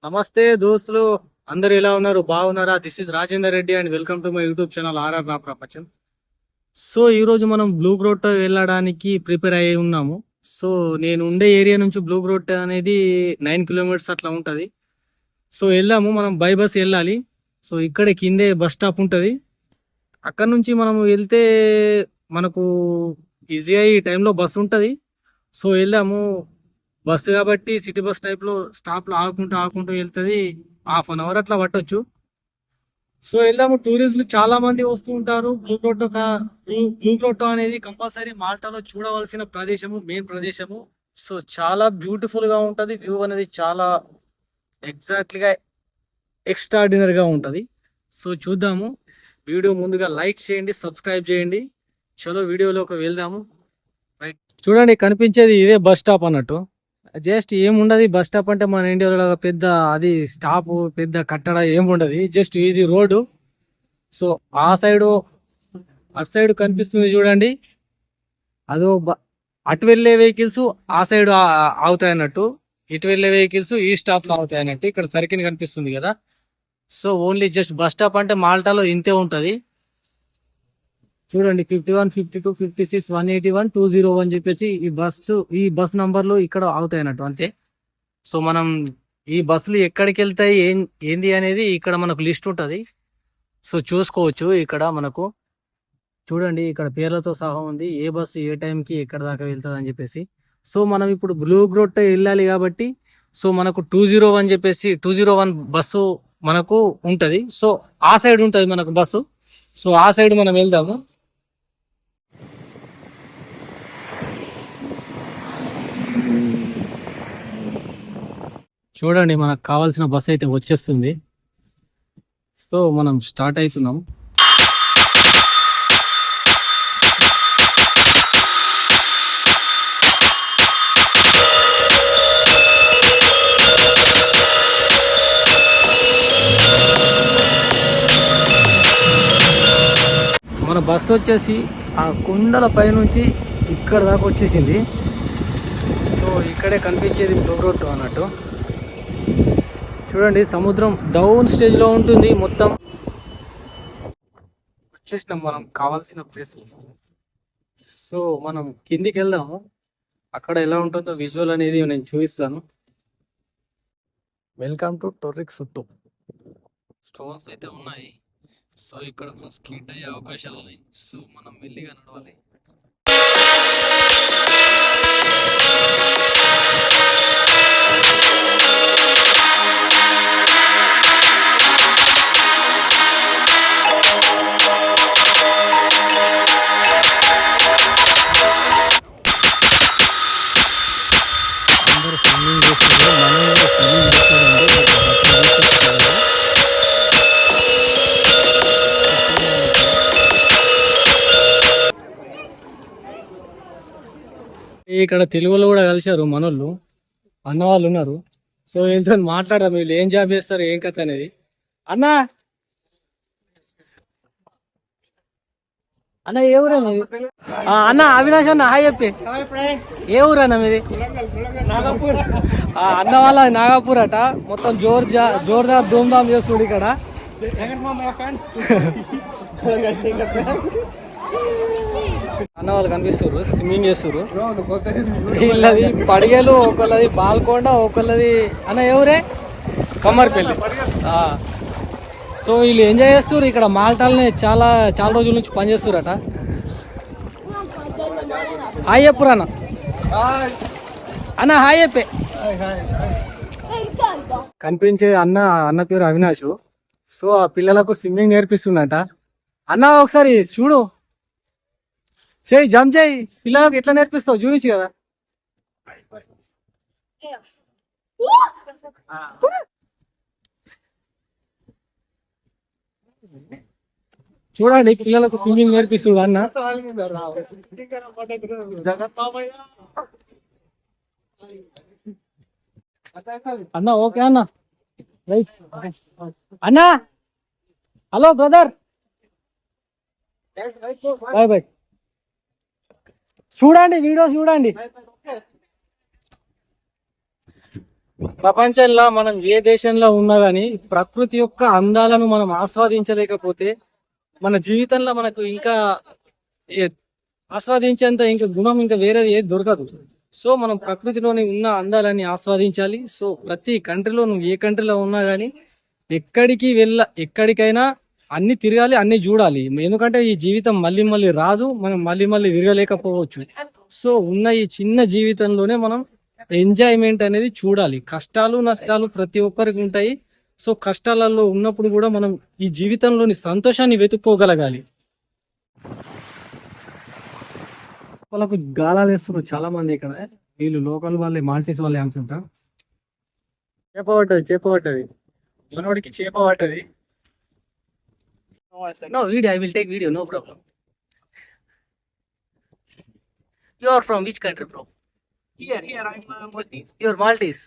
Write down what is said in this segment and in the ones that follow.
నమస్తే దోస్తులు, అందరు ఎలా ఉన్నారు? బాగున్నారా? This is Rajender Reddy and welcome to my YouTube channel R R నా ప్రపంచం. సో ఈ రోజు మనం బ్లూ గ్రోట్ వెళ్ళడానికి ప్రిపేర్ అయ్యి ఉన్నాము. సో నేను ఉండే ఏరియా నుంచి బ్లూ గ్రోట్ అనేది 9 కిలోమీటర్స్ అట్లా ఉంటుంది. సో వెళ్ళాము, మనం బై బస్ వెళ్ళాలి. సో ఇక్కడే కిందే బస్ స్టాప్ ఉంటుంది. అక్కడ నుంచి మనం వెళ్తే మనకు ఈజీగా ఈ టైంలో బస్సు ఉంటుంది. సో వెళ్ళాము, బస్సు కాబట్టి సిటీ బస్ టైప్లో స్టాప్లో ఆగుకుంటూ వెళ్తుంది. 1/2 అవర్ అట్లా పట్టొచ్చు. సో వెళ్దాము. టూరిస్టులు చాలా మంది వస్తూ ఉంటారు. బ్లూ గ్రోటో అనేది కంపల్సరీ మాల్టాలో చూడవలసిన ప్రదేశము, మెయిన్ ప్రదేశము. సో చాలా బ్యూటిఫుల్ గా ఉంటది. వ్యూ అనేది చాలా ఎగ్జాక్ట్లీగా ఎక్స్ట్రాడినరీగా ఉంటది. సో చూద్దాము. వీడియో ముందుగా లైక్ చేయండి, సబ్స్క్రైబ్ చేయండి. చలో వీడియోలోకి వెళ్దాము. రైట్, చూడండి కనిపించేది ఇదే బస్ స్టాప్ అన్నట్టు. జస్ట్ ఏముండదు బస్ స్టాప్ అంటే మన ఇండియాలో పెద్ద అది స్టాప్ పెద్ద కట్టడ ఏముండదు. జస్ట్ ఇది రోడ్డు. సో ఆ సైడు అటు సైడ్ కనిపిస్తుంది చూడండి, అదో అటు వెళ్ళే వెహికల్స్ ఆ సైడ్ ఆగుతాయి అన్నట్టు, ఇటు వెళ్ళే వెహికల్స్ ఈ స్టాప్ లో ఆగుతాయి అన్నట్టు. ఇక్కడ సర్కిల్ కనిపిస్తుంది కదా. So only just bus stop అంటే మాల్టాలో ఇంతే ఉంటది. చూడండి 51, 52, 56, 181, 201 చెప్పేసి ఈ బస్ నంబర్లు ఇక్కడ అవుతాయి అన్నట్టు అంతే. సో మనం ఈ బస్సులు ఎక్కడికి వెళ్తాయి ఏంది అనేది ఇక్కడ మనకు లిస్ట్ ఉంటుంది. సో చూసుకోవచ్చు. ఇక్కడ మనకు చూడండి, ఇక్కడ పేర్లతో సహా ఉంది ఏ బస్సు ఏ టైంకి ఎక్కడ దాకా వెళ్తుంది అని చెప్పేసి. సో మనం ఇప్పుడు బ్లూ గ్రోట్ వెళ్ళాలి కాబట్టి సో మనకు 201 చెప్పేసి 201 బస్సు మనకు ఉంటది. సో ఆ సైడ్ ఉంటది మనకు బస్సు. సో ఆ సైడ్ మనం వెళ్దాము. చూడండి, మనకు కావాల్సిన బస్ అయితే వచ్చేస్తుంది. సో మనం స్టార్ట్ అవుతున్నాం. మన బస్సు వచ్చేసి ఆ కుండల పై నుంచి ఇక్కడ దాకా వచ్చేసింది. సో ఇక్కడే కనిపించేది బ్లూ గ్రోట్ అన్నట్టు. చూడండి, సముద్రం డౌన్ స్టేజ్ లో ఉంటుంది. మొత్తం వచ్చేసినాం మనం కావాల్సిన ప్లేస్. సో మనం కిందికి వెళ్దాము. అక్కడ ఎలా ఉంటుందో విజువల్ అనేది నేను చూపిస్తాను. వెల్కమ్ టు టొర్రిక్ సుట్టు. స్టోన్స్ అయితే ఉన్నాయి. సో ఇక్కడ మనం స్కిడ్ అయ్యే అవకాశాలు ఉన్నాయి. సో మనం మెల్లిగా నడవాలి. అందరూ స్విమ్మింగ్ చేస్తున్నారు, మనం కూడా స్విమ్మింగ్ చేస్తామండి. ఇక్కడ తెలుగులో కూడా కలిశారు మనోళ్ళు, అన్న వాళ్ళు ఉన్నారు. సో వీళ్ళతో మాట్లాడదాం. వీళ్ళు ఏం జాబ్ చేస్తారు, ఏం కథ అనేది. అన్నా అన్న ఏ ఊరా మీది? అన్న అవినాష్ అన్న హాయ్ చెప్పి. ఏ ఊరన్నా మీది? అన్న వాళ్ళ నాగపూర్ అట. మొత్తం జోర్దార్ ధూమ్ధామ్ చేస్తుంది ఇక్కడ. అన్న వాళ్ళు కనిపిస్తారు, స్విమ్మింగ్ చేస్తారు. వీళ్ళది పడిగేలు, ఒకళ్ళది బాల్కొండ, ఒకళ్ళది అన్న ఎవరే కమ్మర్పల్లి. సో వీళ్ళు ఎంజాయ్ చేస్తారు ఇక్కడ మాల్టాలని. చాలా చాలా రోజుల నుంచి పనిచేస్తారట. హాయ్ చెప్పురు అన్న. అన్న హాయ్ చెప్పే. కనిపించే అన్న పేరు అవినాష్. సో ఆ పిల్లలకు స్విమ్మింగ్ నేర్పిస్తుందట. అన్న ఒకసారి చూడు, చేయి జంప్ చేయి. పిల్లలకు ఎట్లా నేర్పిస్తావు చూపించు కదా. చూడండి, పిల్లలకు స్విమ్మింగ్ నేర్పిస్తుడు అన్న. అన్న ఓకే అన్న, రైట్ అన్న. Hello brother, bye bye. చూడండి వీడియో చూడండి. ప్రపంచంలో మనం ఏ దేశంలో ఉన్నా గానీ ప్రకృతి యొక్క అందాలను మనం ఆస్వాదించలేకపోతే మన జీవితంలో మనకు ఇంకా ఏ- ఆస్వాదించేంత ఇంకా గుణం ఇంకా వేరే ఏది దొరకదు. సో మనం ప్రకృతిలోని ఉన్న అందాలని ఆస్వాదించాలి. సో ప్రతి కంట్రీలో నువ్వు ఏ కంట్రీలో ఉన్నా గానీ ఎక్కడికైనా అన్ని తిరగాలి, అన్ని చూడాలి. ఎందుకంటే ఈ జీవితం మళ్ళీ మళ్ళీ రాదు, మనం మళ్ళీ మళ్ళీ తిరగలేకపోవచ్చు. సో ఉన్న ఈ చిన్న జీవితంలోనే మనం ఎంజాయ్మెంట్ అనేది చూడాలి. కష్టాలు నష్టాలు ప్రతి ఒక్కరికి ఉంటాయి. సో కష్టాలలో ఉన్నప్పుడు కూడా మనం ఈ జీవితంలోని సంతోషాన్ని వెతుక్కోగలగాలి. వాళ్ళకు గాలాలు వేస్తున్నారు చాలా మంది ఇక్కడ. వీళ్ళు లోకల్ వాళ్ళే, మాల్టీస్ వాళ్ళే అనుకుంటా. చేప పట్టది, చేప పట్టది, మనవాడికి చేప పట్టది. No video, I will take video, no problem. You are from which country bro? Here, I'm Maltese. You are Maltese.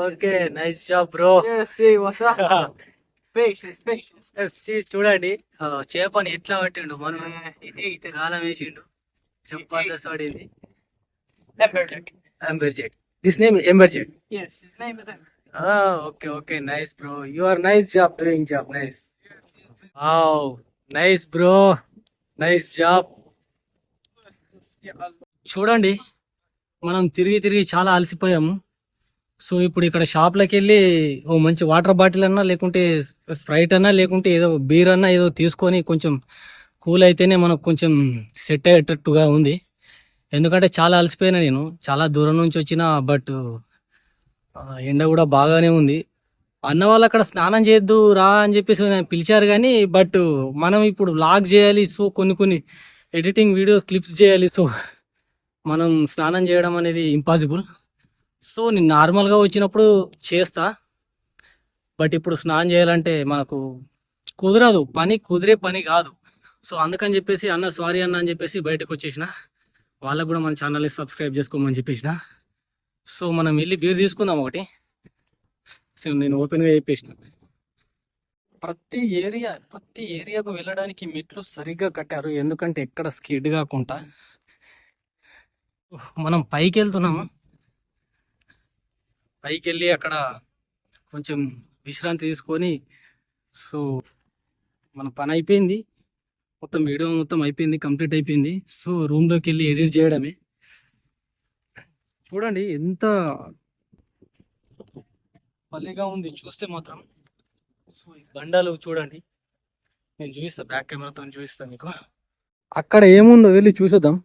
Okay, nice job bro. Yes, see, what's up? Patience. చూడండి, చేపని ఎట్లా పట్టిండు, మనం Eat it. గాలం వేసిండు, జబర్దస్త్ పడింది. Emberjack. Amberjack, this name amberjack. Yes, his name is Ember. Okay okay, nice bro, you are nice job doing job, nice. Nice bro, nice job. Yeah, చూడండి, మనం తిరిగి తిరిగి చాలా అలసిపోయాము. సో ఇప్పుడు ఇక్కడ షాప్లోకి వెళ్ళి ఓ మంచి వాటర్ బాటిల్ అన్నా, లేకుంటే స్ప్రైట్ అన్నా, లేకుంటే ఏదో బీర్ అన్నా ఏదో తీసుకొని కొంచెం కూల్ అయితేనే మనకు కొంచెం సెట్ అయ్యేటట్టుగా ఉంది. ఎందుకంటే చాలా అలసిపోయినా, నేను చాలా దూరం నుంచి వచ్చిన. బట్ ఎండ కూడా బాగానే ఉంది. అన్న వాళ్ళు అక్కడ స్నానం చేయొద్దు రా అని చెప్పేసి పిలిచారు కానీ, బట్ మనం ఇప్పుడు వ్లాగ్ చేయాలి. సో కొన్ని ఎడిటింగ్ వీడియో క్లిప్స్ చేయాలి. సో మనం స్నానం చేయడం అనేది ఇంపాసిబుల్. సో నేను నార్మల్గా వచ్చినప్పుడు చేస్తా, బట్ ఇప్పుడు స్నానం చేయాలంటే మనకు కుదరదు, కుదిరే పని కాదు. సో అందుకని చెప్పేసి అన్న సారీ అన్న అని చెప్పేసి బయటకు వచ్చేసిన. వాళ్ళకు కూడా మన ఛానల్ని సబ్స్క్రైబ్ చేసుకోమని చెప్పేసిన. సో మనం వెళ్ళి బీర్ తీసుకుందాం ఒకటి. సో నేను ఓపెన్గా చెప్పేసిన. ప్రతి ఏరియాకు వెళ్ళడానికి మెట్లు సరిగ్గా కట్టారు, ఎందుకంటే ఎక్కడ స్కిడ్ కాకుండా. మనం పైకి వెళ్తున్నాము. పైకి వెళ్ళి అక్కడ కొంచెం విశ్రాంతి తీసుకొని, సో మన పని అయిపోయింది, మొత్తం వీడియో మొత్తం అయిపోయింది, కంప్లీట్ అయిపోయింది. సో రూమ్లోకి వెళ్ళి ఎడిట్ చేయడమే. చూడండి ఎంత భలేగా ఉంది చూస్తే మాత్రం. సో ఈ బండాలు చూడండి, నేను చూపిస్తా, బ్యాక్ కెమెరాతో చూపిస్తాను మీకు. అక్కడ ఏముందో వెళ్ళి చూసేద్దాం.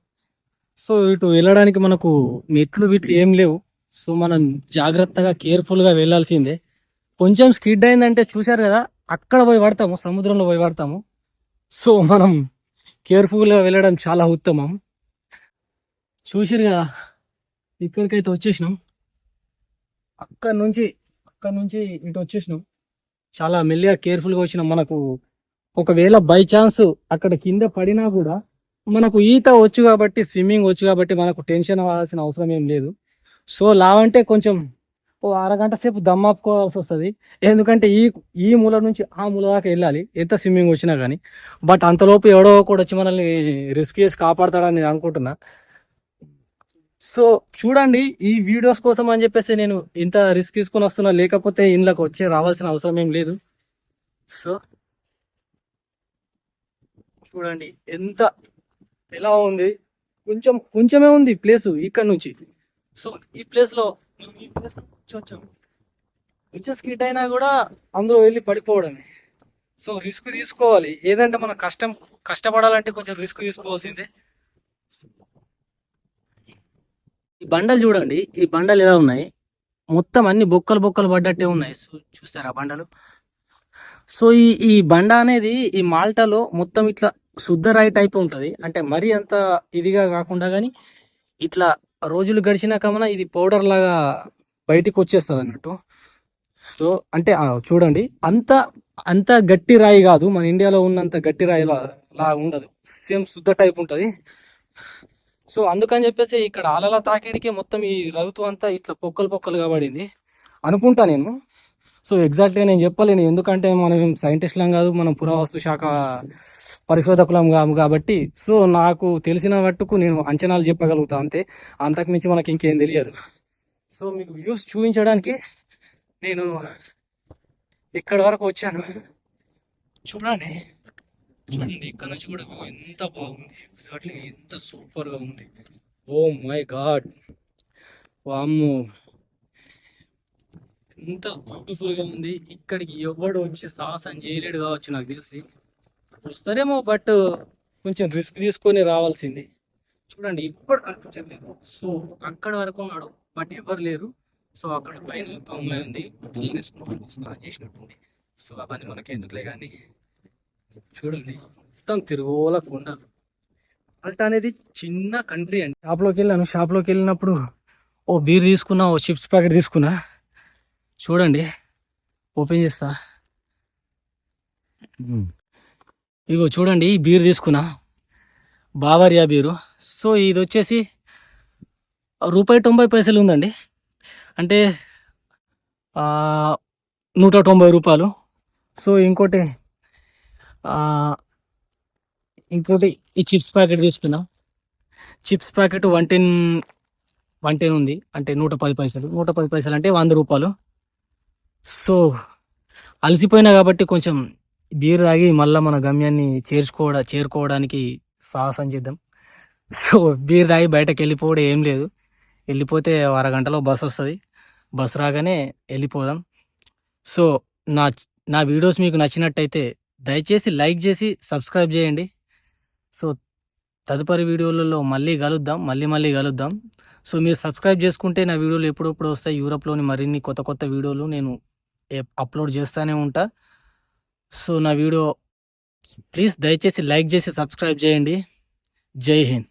సో ఇటు వెళ్ళడానికి మనకు మెట్లు ఏం లేవు. సో మనం జాగ్రత్తగా కేర్ఫుల్గా వెళ్ళాల్సిందే. కొంచెం స్కిడ్ అయిందంటే చూశారు కదా, అక్కడ పోయి పడతాము, సముద్రంలో పోయి పడతాము. సో మనం కేర్ఫుల్గా వెళ్ళడం చాలా ఉత్తమం. చూసిరు కదా, ఇక్కడికైతే వచ్చేసినాం. అక్కడ నుంచి ఇటు వచ్చేసినాం. చాలా మెల్లిగా కేర్ఫుల్గా వచ్చినాం. మనకు ఒకవేళ బై ఛాన్స్ అక్కడ కింద పడినా కూడా మనకు ఈత వచ్చు కాబట్టి, స్విమ్మింగ్ వచ్చు కాబట్టి మనకు టెన్షన్ అవ్వాల్సిన అవసరం ఏం లేదు. సో లావంటే కొంచెం ఓ అరగంట సేపు దమ్మాపుకోవాల్సి వస్తుంది, ఎందుకంటే ఈ మూల నుంచి ఆ మూల దాకా వెళ్ళాలి ఎంత స్విమ్మింగ్ వచ్చినా కానీ. బట్ అంతలోపు ఎవడో కూడా వచ్చి మనల్ని రిస్క్ చేసి కాపాడతాడని నేను అనుకుంటున్నా. సో చూడండి, ఈ వీడియోస్ కోసం అని చెప్పేసి నేను ఇంత రిస్క్ తీసుకొని వస్తున్నా, లేకపోతే ఇంట్లోకి రావాల్సిన అవసరం ఏం లేదు. సో చూడండి ఎలా ఉంది, కొంచెమే ఉంది ప్లేస్ ఇక్కడ నుంచి. సో ఈ ప్లేస్లో కొంచెం స్కిట్ అయినా కూడా అందులో వెళ్ళి పడిపోవడమే. సో రిస్క్ తీసుకోవాలి, ఏదంటే మనం కష్టపడాలంటే కొంచెం రిస్క్ తీసుకోవాల్సిందే. ఈ బండలు చూడండి, ఈ బండలు ఎలా ఉన్నాయి, మొత్తం అన్ని బొక్కలు పడ్డట్టే ఉన్నాయి. సో చూస్తారా బండలు. సో ఈ బండ అనేది ఈ మాల్టాలో మొత్తం ఇట్లా శుద్ధ రాయి టైప్ ఉంటుంది, అంటే మరీ అంత ఇదిగా కాకుండా కానీ ఇట్లా రోజులు గడిచినాక మన ఇది పౌడర్ లాగా బయటికి వచ్చేస్తుంది అన్నట్టు. సో అంటే చూడండి, అంత గట్టి రాయి కాదు, మన ఇండియాలో ఉన్నంత గట్టి రాయి లా ఉండదు, సేమ్ శుద్ధ టైప్ ఉంటుంది. సో అందుకని చెప్పేసి ఇక్కడ అలల తాకిడికి మొత్తం ఈ రౌతు అంతా ఇట్లా పొక్కలుగా పడింది అనుకుంటా నేను. సో ఎగ్జాక్ట్గా నేను చెప్పలేను, ఎందుకంటే మనం సైంటిస్టులం కాదు, మనం పురావస్తు శాఖ పరిశోధకులం కాము కాబట్టి. సో నాకు తెలిసిన మట్టుకు నేను అంచనాలు చెప్పగలుగుతా అంతే, అంతకుమించి మనకి ఇంకేం తెలియదు. సో మీకు వ్యూస్ చూపించడానికి నేను ఇక్కడ వరకు వచ్చాను. చూడండి ఇక్కడ నుంచి కూడా view ఎంత బాగుంది, ఎగ్జాక్ట్లీ ఎంత సూపర్గా ఉంది. ఓ మై గాడ్, వామ్మో ఎంత బ్యూటిఫుల్గా ఉంది. ఇక్కడికి ఎవడు వచ్చి సాహసం చేయలేడు కావచ్చు నాకు తెలిసి. వస్తారేమో బట్ కొంచెం రిస్క్ తీసుకొని రావాల్సింది. చూడండి ఇప్పుడు కనిపించట్లేదు. సో అక్కడ వరకు ఉన్నాడు బట్ ఎవరు లేరు. సో అక్కడ పైన ఒక అమ్మాయి ఉంది, స్నానం చేసినట్టుంది. సో అవన్నీ మనకి ఎందుకులే కానీ చూడండి మొత్తం తిరుగుల కొండలు. మాల్టా అనేది చిన్న కంట్రీ అండి. షాప్లోకి వెళ్ళాను. షాప్లోకి వెళ్ళినప్పుడు ఓ బీర్ తీసుకున్నా, ఓ చిప్స్ ప్యాకెట్ తీసుకున్నా. చూడండి ఓపెన్ చేస్తా. ఇగో చూడండి ఈ బీర్ తీసుకున్నా, బావారియా బీరు. సో ఇది వచ్చేసి ₹1.90 ఉందండి, అంటే 190 రూపాయలు. సో ఇంకోటి ఈ చిప్స్ ప్యాకెట్ తీసుకున్నా. చిప్స్ ప్యాకెట్ 110 ఉంది, అంటే 110 పైసలు. 110 పైసలు అంటే 100 రూపాయలు. సో అలసిపోయినా కాబట్టి కొంచెం బీర్ తాగి మళ్ళీ మన గమ్యాన్ని చేరుకోవడానికి సాహసం చేద్దాం. సో బీర్ తాగి బయటకు వెళ్ళిపోవడం ఏం లేదు. వెళ్ళిపోతే అరగంటలో బస్ వస్తుంది. బస్ రాగానే వెళ్ళిపోదాం. సో నా వీడియోస్ మీకు నచ్చినట్టయితే దయచేసి లైక్ చేసి సబ్స్క్రైబ్ చేయండి. సో తదుపరి వీడియోలలో మళ్ళీ కలుద్దాం. సో మీరు సబ్స్క్రైబ్ చేసుకుంటే నా వీడియోలు ఎప్పుడప్పుడు వస్తాయి. యూరోప్లోని మరిన్ని కొత్త వీడియోలు నేను అప్లోడ్ చేస్తూనే ఉంటా. సో నా వీడియో ప్లీజ్ దయచేసి లైక్ చేసి సబ్స్క్రైబ్ చేయండి. జై హింద్.